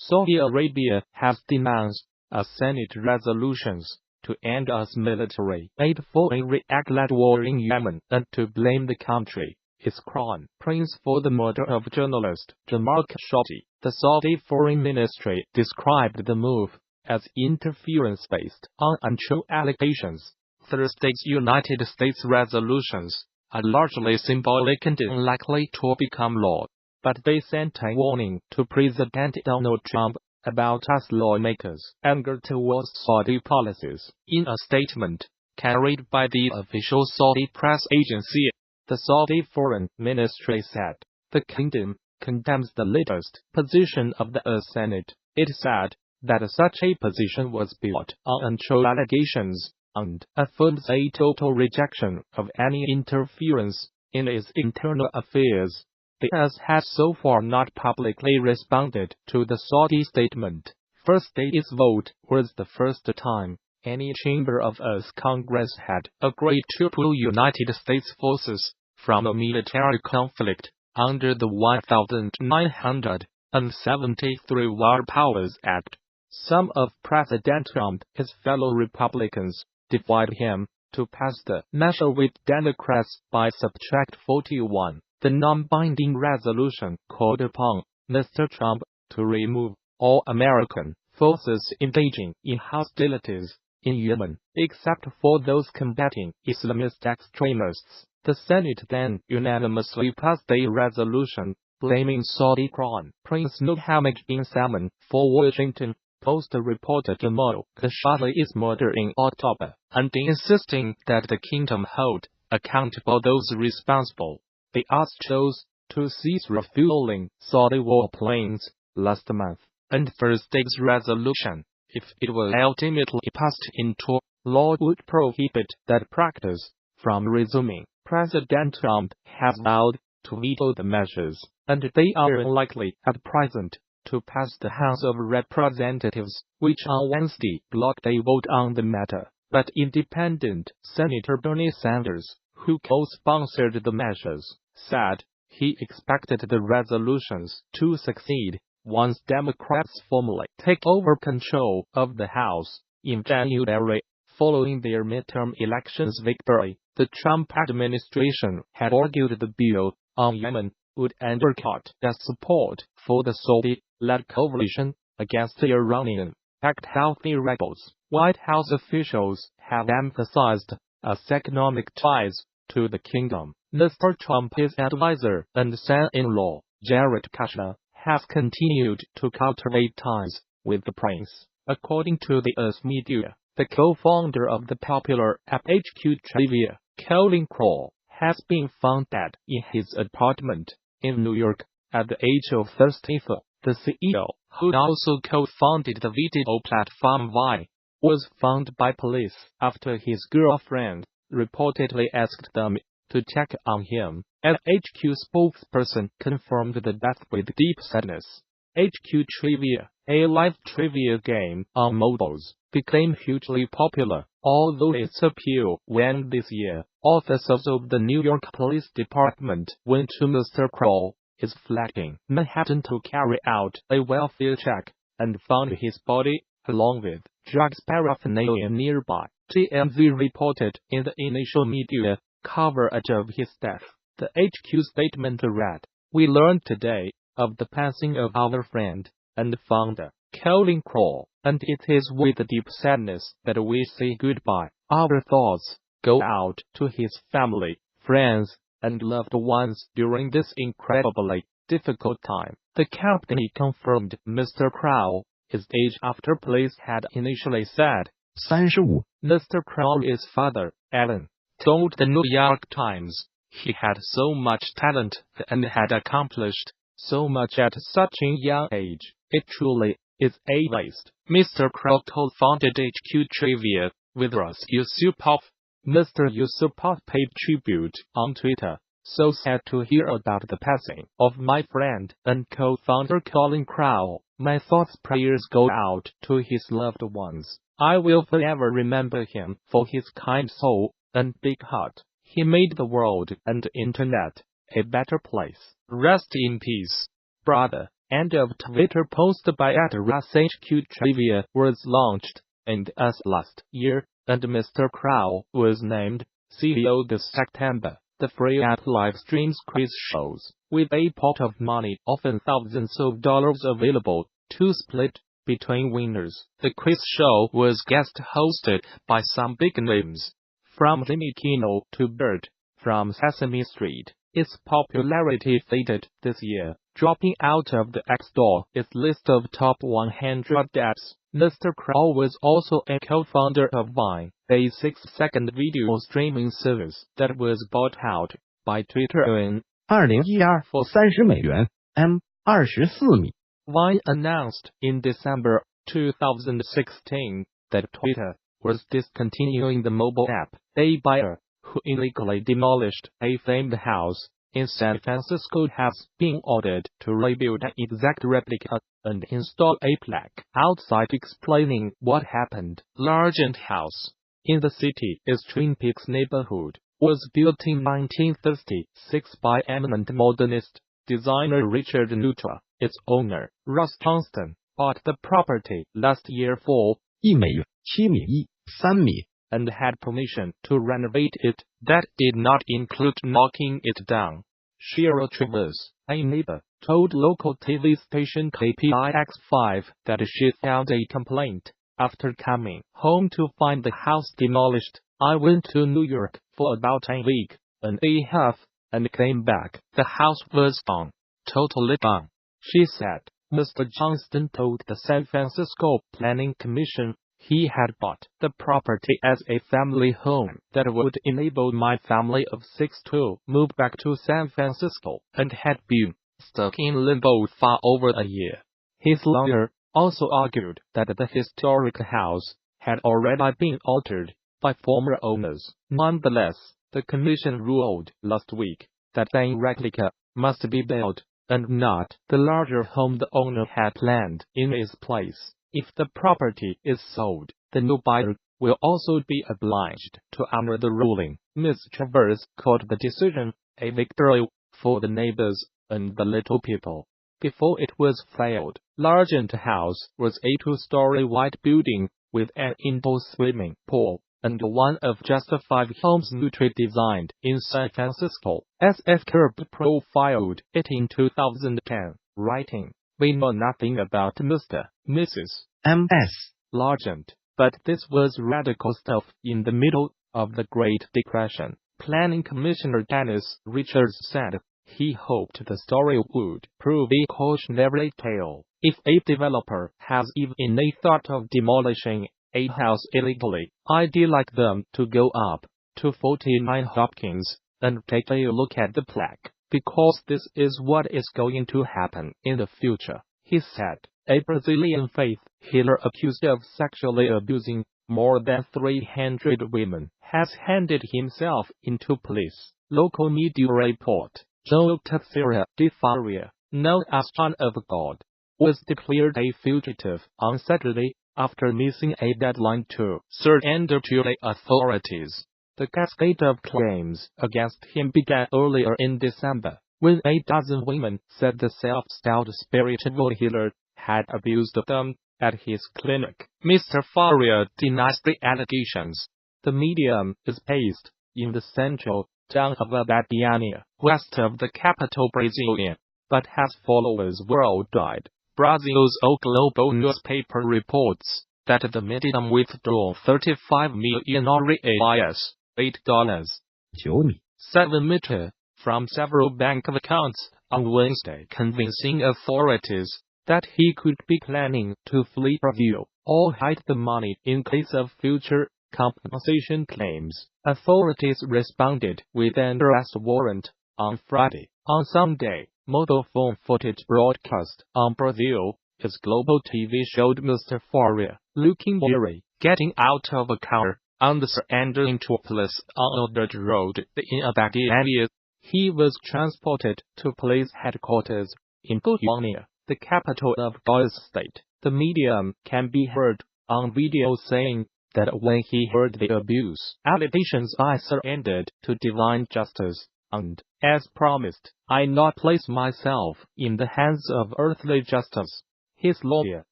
Saudi Arabia has denounced a Senate resolutions to end a military-aid for a Riyadh-led war in Yemen and to blame the country, its crown prince, for the murder of journalist Jamal Khashoggi. The Saudi Foreign Ministry described the move as interference based on untrue allegations. Thursday's United States resolutions are largely symbolic and unlikely to become law, but they sent a warning to President Donald Trump about us lawmakers' anger towards Saudi policies. In a statement carried by the official Saudi press agency, the Saudi Foreign Ministry said, "The kingdom condemns the latest position of the Senate." It said that such a position was built on untrue allegations and affirms a total rejection of any interference in its internal affairs. The US has so far not publicly responded to the Saudi statement. Thursday's vote was the first time any chamber of US Congress had agreed to pull United States forces from a military conflict under the 1973 War Powers Act. Some of President Trump's fellow Republicans defied him to pass the measure with Democrats by subtract 41. The non-binding resolution called upon Mr. Trump to remove all American forces engaging in hostilities in Yemen, except for those combating Islamist extremists. The Senate then unanimously passed a resolution blaming Saudi Crown Prince Mohammed bin Salman for Washington Post reporter Jamal Khashoggi's murder in October, and insisting that the kingdom hold accountable those responsible. The US chose to cease refueling Saudi warplanes last month, and Thursday's resolution, if it were ultimately passed into law, would prohibit that practice from resuming. President Trump has vowed to veto the measures, and they are unlikely at present to pass the House of Representatives, which on Wednesday blocked a vote on the matter. But independent Senator Bernie Sanders, who co-sponsored the measures, said he expected the resolutions to succeed once Democrats formally take over control of the House in January. Following their midterm elections victory, the Trump administration had argued the bill on Yemen would undercut their support for the Saudi-led coalition against the Iranian-backed Houthi rebels. White House officials have emphasized US economic ties to the kingdom. Mr. Trump's advisor and son-in-law, Jared Kushner, has continued to cultivate ties with the prince. According to the US media, the co-founder of the popular app HQ Trivia, Colin Kroll, has been found dead in his apartment in New York at the age of 34. The CEO, who also co-founded the video platform Vine, was found by police after his girlfriend reportedly asked them to check on him. An HQ spokesperson confirmed the death with deep sadness. HQ Trivia, a live trivia game on mobiles, became hugely popular, although its appeal waned this year. Officers of the New York Police Department went to Mr. Kroll is flat in Manhattan to carry out a welfare check, and found his body, along with drugs paraphernalia nearby. TMZ reported in the initial media coverage of his death. The HQ statement read, "We learned today of the passing of our friend and founder, Colin Kroll, and it is with deep sadness that we say goodbye. Our thoughts go out to his family, friends, and loved ones during this incredibly difficult time." The company confirmed Mr. Kroll his age after police had initially said 35. Mr. Kroll's father, Alan, told the New York Times he had so much talent and had accomplished so much at such a young age. It truly is a waste. Mr. Kroll co-founded HQ Trivia with Rus Yusupov. Mr. Yusupov paid tribute on Twitter. "So sad to hear about the passing of my friend and co-founder Colin Kroll. My thoughts prayers go out to his loved ones. I will forever remember him for his kind soul and big heart. He made the world and internet a better place. Rest in peace, brother." End of Twitter post by @RasHQ Trivia was launched, and as last year, and Mr. Kroll was named CEO this September. The free app live streams quiz shows, with a pot of money, often thousands of dollars, available to split between winners. The quiz show was guest hosted by some big names, from Jimmy Kimmel to Bert from Sesame Street. Its popularity faded this year, dropping out of the App Store. Its list of top 100 apps. Mr. Kroll was also a co-founder of Vine, a 6-second video streaming service that was bought out by Twitter in 2012 for $30 M24 米. Vine announced in December 2016 that Twitter was discontinuing the mobile app. A buyer who illegally demolished a famed house in San Francisco has been ordered to rebuild an exact replica and install a plaque outside explaining what happened. Largent house in the city's Twin Peaks neighborhood was built in 1936 by eminent modernist designer Richard Neutra. Its owner, Russ Johnston, bought the property last year for $1.7 米, and had permission to renovate it. That did not include knocking it down. Sheryl Travers, a neighbor, told local TV station KPIX5 that she filed a complaint after coming home to find the house demolished. "I went to New York for about a week and a half and came back. The house was gone. Totally gone," she said. Mr. Johnston told the San Francisco Planning Commission he had bought the property as a family home that would enable my family of 6 to move back to San Francisco, and had been stuck in limbo for over a year. His lawyer also argued that the historic house had already been altered by former owners. Nonetheless, the commission ruled last week that a replica must be built, and not the larger home the owner had planned in its place. If the property is sold, the new buyer will also be obliged to honor the ruling. Ms. Travers called the decision a victory for the neighbors and the little people. Before it was filed, Largent House was a 2-story white building with an indoor swimming pool, and one of just 5 homes Neutra designed in San Francisco. SF Curb profiled it in 2010, writing, "We know nothing about Mr. Mrs. MS. Largent, but this was radical stuff in the middle of the Great Depression." Planning Commissioner Dennis Richards said he hoped the story would prove a cautionary tale. If a developer has even a thought of demolishing a house illegally, I'd like them to go up to 49 Hopkins and take a look at the plaque, because this is what is going to happen in the future, he said. A Brazilian faith healer accused of sexually abusing more than 300 women has handed himself into police. Local media report. Joel Teixeira de Faria, known as Son of God, was declared a fugitive on Saturday after missing a deadline to surrender to the authorities. The cascade of claims against him began earlier in December, when a dozen women said the self-styled spiritual healer had abused them at his clinic. Mr. Faria denies the allegations. The medium is based in the central town of Abadiânia, west of the capital Brasília, but has followers worldwide. Brazil's O Globo newspaper reports that the medium withdrew $35 million reais, $8.7 from several bank accounts on Wednesday, convincing authorities that he could be planning to flee Brazil or hide the money in case of future compensation claims. Authorities responded with an arrest warrant on Friday. On Sunday, mobile phone footage broadcast on Brazil's global TV showed Mr. Faria looking weary, getting out of a car on the surrendering to police on a dirt road in Abadiânia. He was transported to police headquarters in Goiânia, the capital of Goiás state. The medium can be heard on video saying that when he heard the abuse allegations, I surrendered to divine justice. and, as promised, I not place myself in the hands of earthly justice. His lawyer,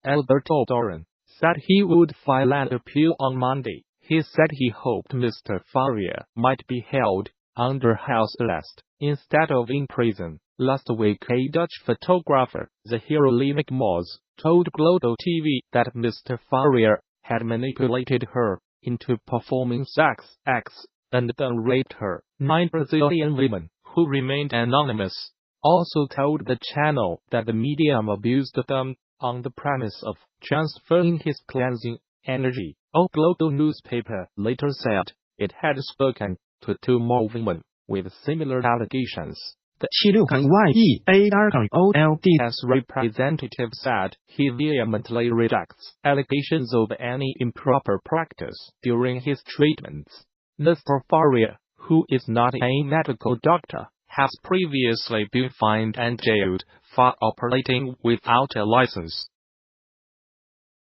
Alberto Doran, said he would file an appeal on Monday. He said he hoped Mr. Faria might be held under house arrest instead of in prison. Last week, a Dutch photographer, Zahira Moz, told Globo TV that Mr. Faria had manipulated her into performing sex acts and then raped her. 9 Brazilian women, who remained anonymous, also told the channel that the medium abused them on the premise of transferring his cleansing energy. A Globo newspaper later said it had spoken to 2 more women with similar allegations. The 76YEAR-OLD representative said he vehemently rejects allegations of any improper practice during his treatments. Mr. Faria, who is not a medical doctor, has previously been fined and jailed for operating without a license.